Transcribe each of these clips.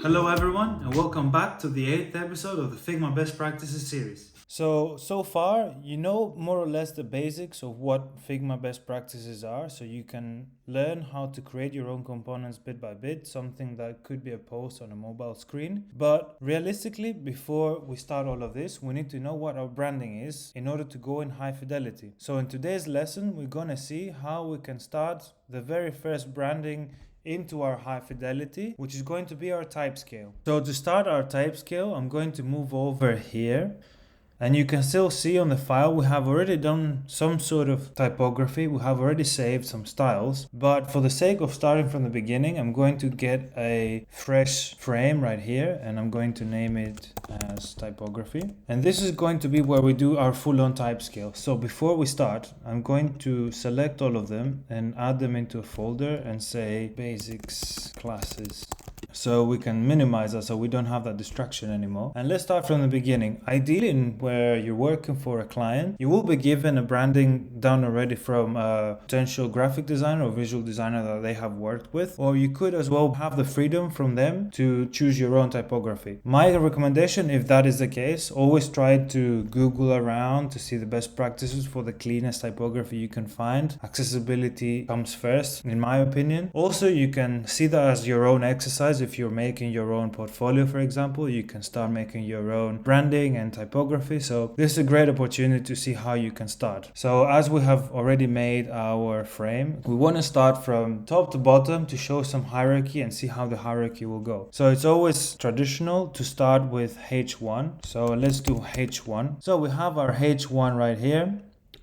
Hello everyone and welcome back to the 8th episode of the Figma Best Practices series. So far, you know more or less the basics of what Figma best practices are, so you can learn how to create your own components bit by bit, something that could be a post on a mobile screen. But realistically, before we start all of this, we need to know what our branding is in order to go in high fidelity. So in today's lesson, we're gonna see how we can start the very first branding into our high fidelity, which is going to be our type scale. So to start our type scale, I'm going to move over here. And you can still see on the file we have already done some sort of typography, we have already saved some styles, but for the sake of starting from the beginning, I'm going to get a fresh frame right here and I'm going to name it as typography. And this is going to be where we do our full-on type scale. So before we start, I'm going to select all of them and add them into a folder and say basics classes. So we can minimize that so we don't have that distraction anymore. And let's start from the beginning. Ideally, where you're working for a client, you will be given a branding done already from a potential graphic designer or visual designer that they have worked with. Or you could as well have the freedom from them to choose your own typography. My recommendation, if that is the case, always try to Google around to see the best practices for the cleanest typography you can find. Accessibility comes first, in my opinion. Also, you can see that as your own exercise. If you're making your own portfolio, for example, you can start making your own branding and typography. So this is a great opportunity to see how you can start. So as we have already made our frame, we want to start from top to bottom to show some hierarchy and see how the hierarchy will go. So it's always traditional to start with H1. So let's do H1. So we have our H1 right here,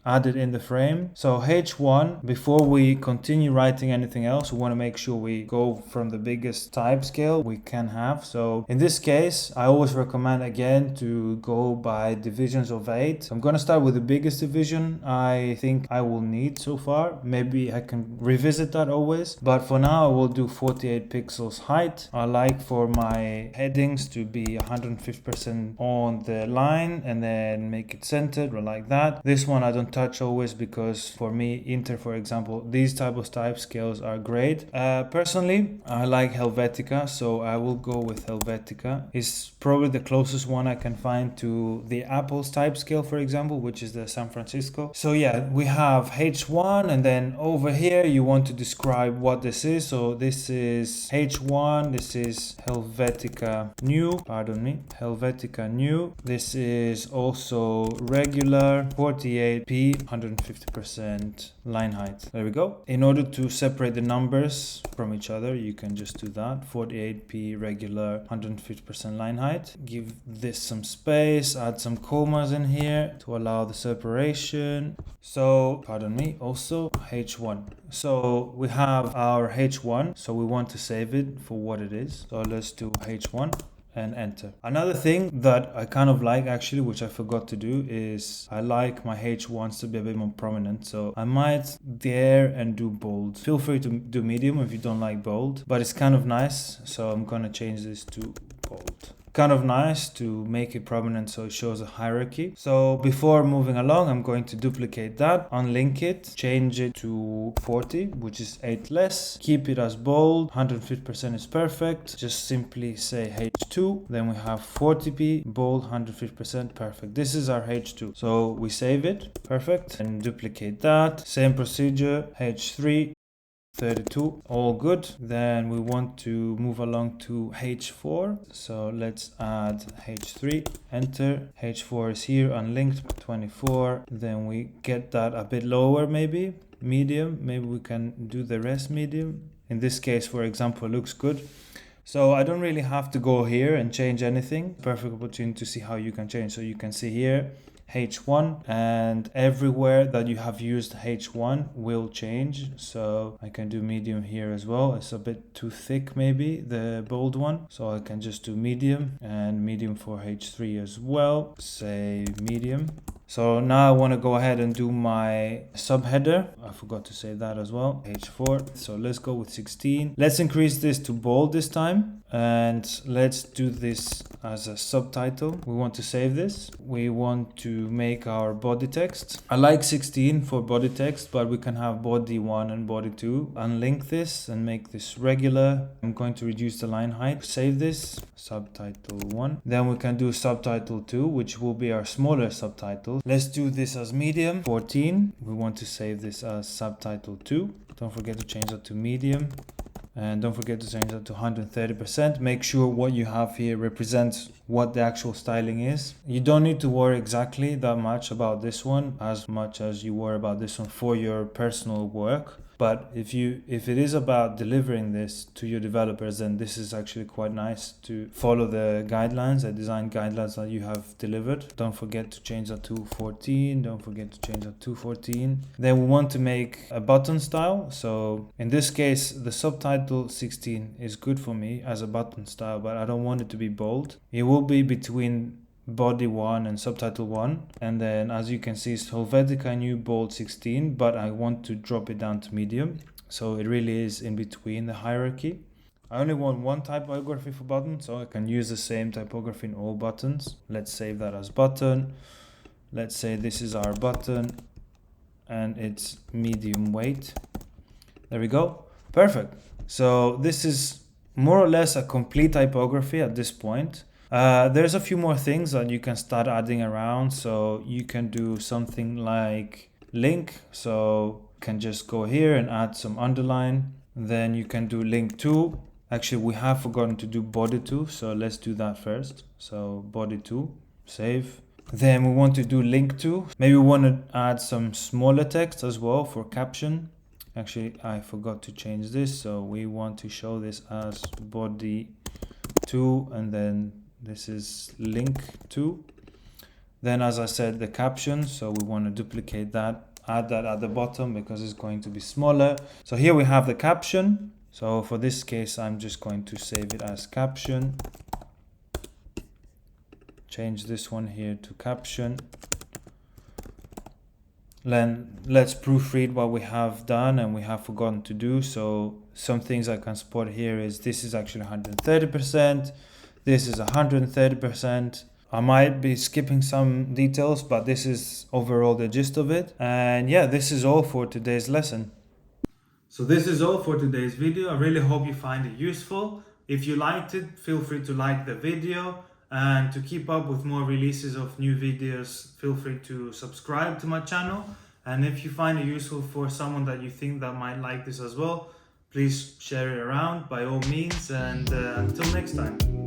added in the frame. So H1, before we continue writing anything else, we want to make sure we go from the biggest type scale we can have. So in this case, I always recommend again to go by divisions of 8. I'm going to start with the biggest division I think I will need so far. Maybe I can revisit that always, but for now I will do 48 pixels height. I like for my headings to be 150% on the line and then make it centered or like that. This one I don't touch always because for me, Inter, for example, these type of type scales are great. Personally, I like Helvetica, so I will go with Helvetica. It's probably the closest one I can find to the Apple's type scale, for example, which is the San Francisco. So yeah, we have H1 and then over here you want to describe what this is. So this is H1, this is Helvetica New, Helvetica New. This is also regular 48p 150% line height. There we go. In order to separate the numbers from each other, you can just do that. 48p regular 150% line height. Give this some space, add some commas in here to allow the separation. So, also H1. So we have our H1, so we want to save it for what it is. So let's do H1 and enter. Another thing that I kind of like actually, which I forgot to do, is I like my H1s to be a bit more prominent. So I might dare and do bold. Feel free to do medium if you don't like bold, but it's kind of nice. So I'm gonna change this to bold. Kind of nice to make it prominent so it shows a hierarchy. So before moving along, I'm going to duplicate that, unlink it, change it to 40, which is 8 less, keep it as bold, 150% is perfect. Just simply say H2, then we have 40p, bold, 150%, perfect. This is our H2. So we save it, perfect, and duplicate that. Same procedure, H3. 32, all good. Then we want to move along to H4. So let's add H3, enter. H4 is here, unlinked, 24. Then we get that a bit lower, maybe medium. Maybe we can do the rest medium. In this case, for example, looks good. So I don't really have to go here and change anything. Perfect opportunity to see how you can change. So you can see here, H1, and everywhere that you have used H1 will change. So I can do medium here as well. It's a bit too thick maybe, the bold one. So I can just do medium and medium for H3 as well. Say medium. So now I want to go ahead and do my subheader. I forgot to say that as well. Page 4. So let's go with 16. Let's increase this to bold this time. And let's do this as a subtitle. We want to save this. We want to make our body text. I like 16 for body text, but we can have body 1 and body 2. Unlink this and make this regular. I'm going to reduce the line height. Save this. Subtitle 1. Then we can do subtitle 2, which will be our smaller subtitle. Let's do this as medium. 14. We want to save this as subtitle 2. Don't forget to change that to medium. And don't forget to change that to 130%. Make sure what you have here represents what the actual styling is. You don't need to worry exactly that much about this one as much as you worry about this one for your personal work. But if it is about delivering this to your developers, then this is actually quite nice to follow the guidelines, the design guidelines that you have delivered. Don't forget to change that to 14. Don't forget to change that to 14. Then we want to make a button style. So in this case, the subtitle 16 is good for me as a button style, but I don't want it to be bold. It will be between body 1 and subtitle 1, and then as you can see, Helvetica I knew bold 16, but I want to drop it down to medium, so it really is in between the hierarchy. I only want one typography for button, so I can use the same typography in all buttons. Let's save that as button. Let's say this is our button and it's medium weight. There we go. Perfect. So this is more or less a complete typography at this point. There's a few more things that you can start adding around. So you can do something like link. So you can just go here and add some underline. Then you can do link to. Actually, we have forgotten to do body to. So let's do that first. So body to, save. Then we want to do link to. Maybe we want to add some smaller text as well for caption. Actually, I forgot to change this. So we want to show this as body to, and then this is link to. Then as I said, the caption, so we want to duplicate that, add that at the bottom because it's going to be smaller. So here we have the caption. So for this case, I'm just going to save it as caption. Change this one here to caption. Then let's proofread what we have done and we have forgotten to do. So some things I can spot here is this is actually 130%. This is 130%. I might be skipping some details, but this is overall the gist of it. And yeah, this is all for today's lesson. So this is all for today's video. I really hope you find it useful. If you liked it, feel free to like the video. And to keep up with more releases of new videos, feel free to subscribe to my channel. And if you find it useful for someone that you think that might like this as well, please share it around by all means. And until next time.